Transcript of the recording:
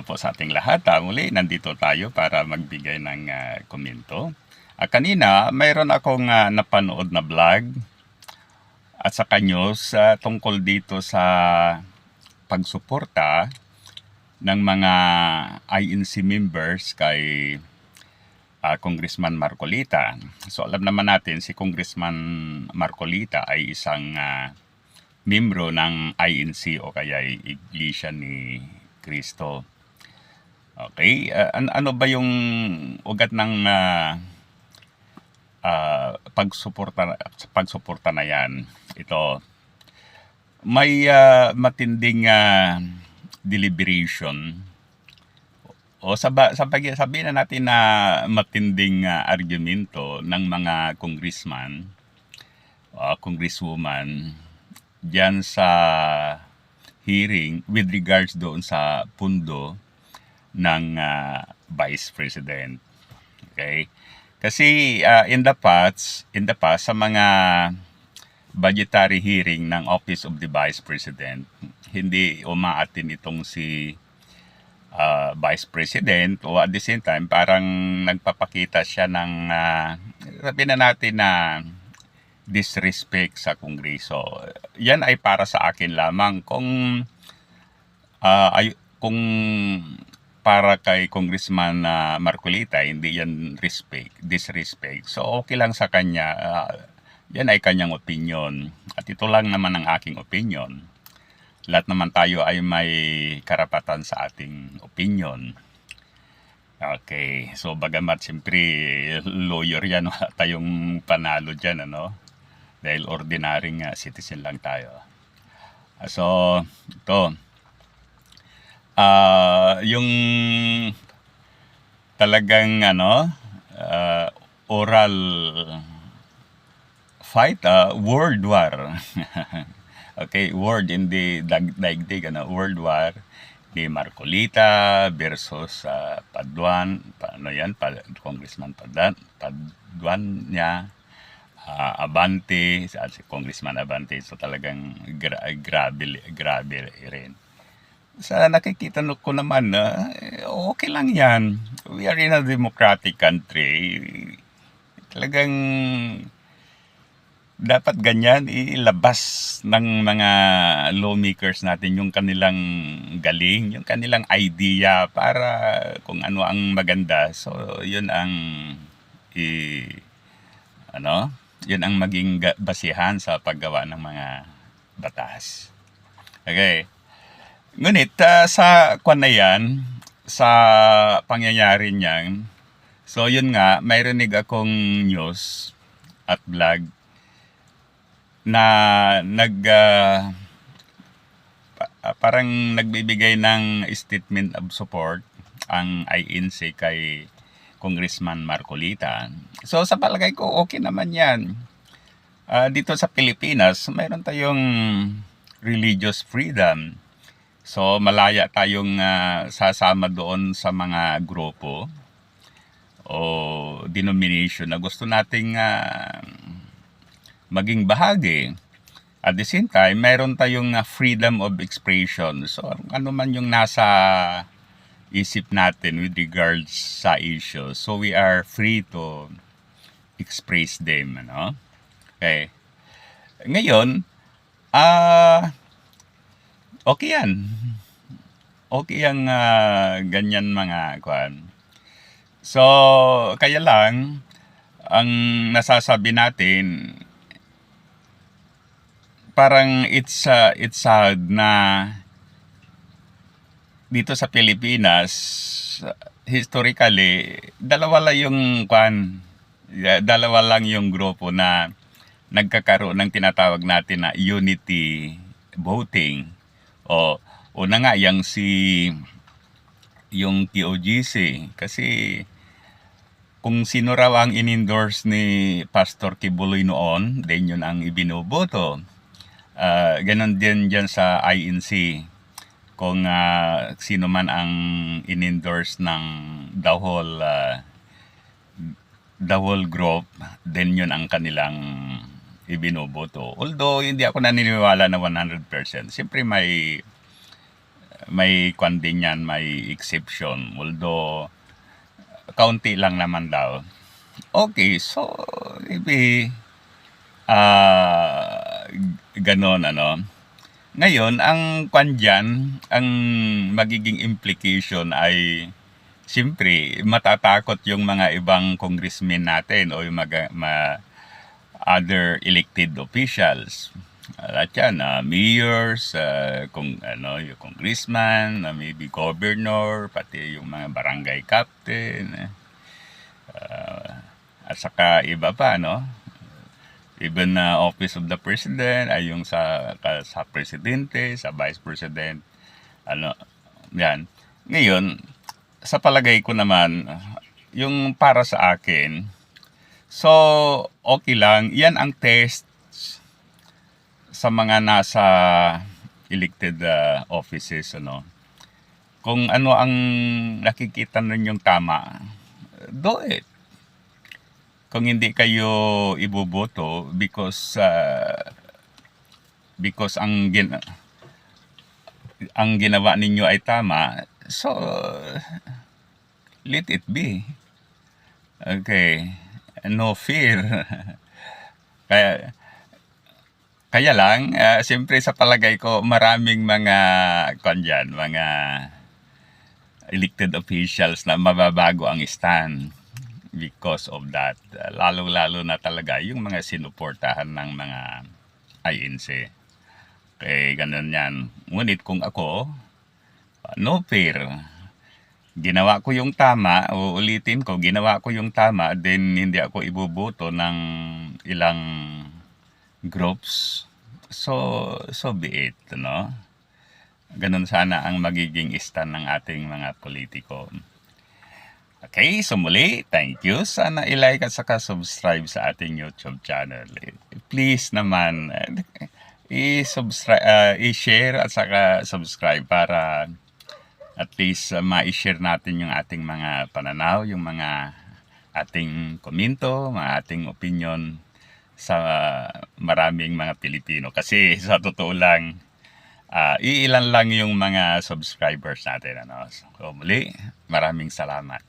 po sa ating lahat. Muli, nandito tayo para magbigay ng komento. Kanina, mayroon akong napanood na vlog at saka news tungkol dito sa pagsuporta ng mga INC members kay Congressman Marcolita. So alam naman natin si Congressman Marcolita ay isang membro ng INC o kaya Iglesia ni Cristo. Okay, ano ba yung ugat ng pagsuporta na yan? Ito, may matinding deliberation o sabihin na natin na matinding argumento ng mga congressman, congresswoman diyan sa hearing with regards doon sa pundo ng Vice President. Okay? Kasi in the past sa mga budgetary hearing ng Office of the Vice President, hindi umaatin itong si Vice President o at the same time parang nagpapakita siya ng sabihin na natin na disrespect sa Kongreso. Yan ay para sa akin lamang kung para kay Congressman Marcolita hindi yan disrespect. So okay lang sa kanya. Yan ay kanyang opinion. At ito lang naman ang aking opinion. Lahat naman tayo ay may karapatan sa ating opinion. Okay, so bagamat siyempre lawyer yan, wala tayong panalo dyan, ano? Dahil ordinaryong citizen lang tayo. So, ito. Yung talagang oral fight, world war. Okay, word hindi daigdig, world war ni Marcolita versus Paduan, Congressman Paduan niya, Abante, si Congressman Abante. So talagang grabe rin. Sa nakikita ko naman okay lang yan. We are in a democratic country. Talagang dapat ganyan ilabas ng mga lawmakers natin yung kanilang galing, yung kanilang idea para kung ano ang maganda. So yun ang yun ang maging basihan sa paggawa ng mga batas. Okay. Ngunit sa na yan, sa pangyayari niyan, so yun nga, may rinig akong news at vlog na parang nagbibigay ng statement of support ang INC kay Congressman Marcolita. So sa palagay ko okay naman yan. Dito sa Pilipinas, mayroon tayong religious freedom. So malaya tayong sasama doon sa mga grupo o denomination na gusto nating maging bahagi. At the same time, mayroon tayong freedom of expression. So ano man yung nasa isip natin with regards sa issues, so we are free to express them, Okay. Ngayon, okay yan. Okay yung ganyan mga kwan. So, kaya lang, ang nasasabi natin, parang it's sad na dito sa Pilipinas, historically, dalawa lang yung grupo na nagkakaroon ng tinatawag natin na unity voting. O una nga yung TOGC, kasi kung sino raw ang in-endorse ni Pastor Kibuloy noon, then yun ang ibinoboto. Ganon din dyan sa INC. Kung sino man ang in-endorse ng the whole group, then yun ang kanilang ibinoboto. Although hindi ako naniniwala na 100%. Siyempre may may kwan din yan, may exception. Although, kaunti lang naman daw. Okay, so, maybe, ganon, ano. Ngayon, ang kwan dyan, ang magiging implication ay, siyempre, matatakot yung mga ibang congressmen natin o yung other elected officials. At yan, mayors, kung ano, yung congressman, maybe governor, pati yung mga barangay captain, at saka iba pa, no? Even office of the president, ay yung sa presidente, sa vice president, ano, yan. Ngayon, sa palagay ko naman, yung para sa akin, so, okay lang. Yan ang test sa mga nasa elected offices, ano. Kung ano ang nakikita ninyong tama, do it. Kung hindi kayo iboboto because ang ginawa ninyo ay tama, so let it be. Okay, no fear. Kaya lang, siyempre sa palagay ko, maraming mga kanyan, mga elected officials na mababago ang stand because of that. Lalo-lalo na talaga yung mga sinuportahan ng mga INC. Okay, ganun yan. Ngunit kung ako, no fear. Ginawa ko yung tama, uulitin ko, ginawa ko yung tama, then hindi ako iboboto ng ilang groups. So be it, no? Ganun sana ang magiging stand ng ating mga politiko. Okay, so muli, thank you. Sana i-like at saka subscribe sa ating YouTube channel. Please naman, i-share at saka subscribe para at least ma-share natin yung ating mga pananaw, yung mga ating komento, mga ating opinion sa maraming mga Pilipino. Kasi sa totoo lang, iilan lang yung mga subscribers natin. Ano? So muli, maraming salamat.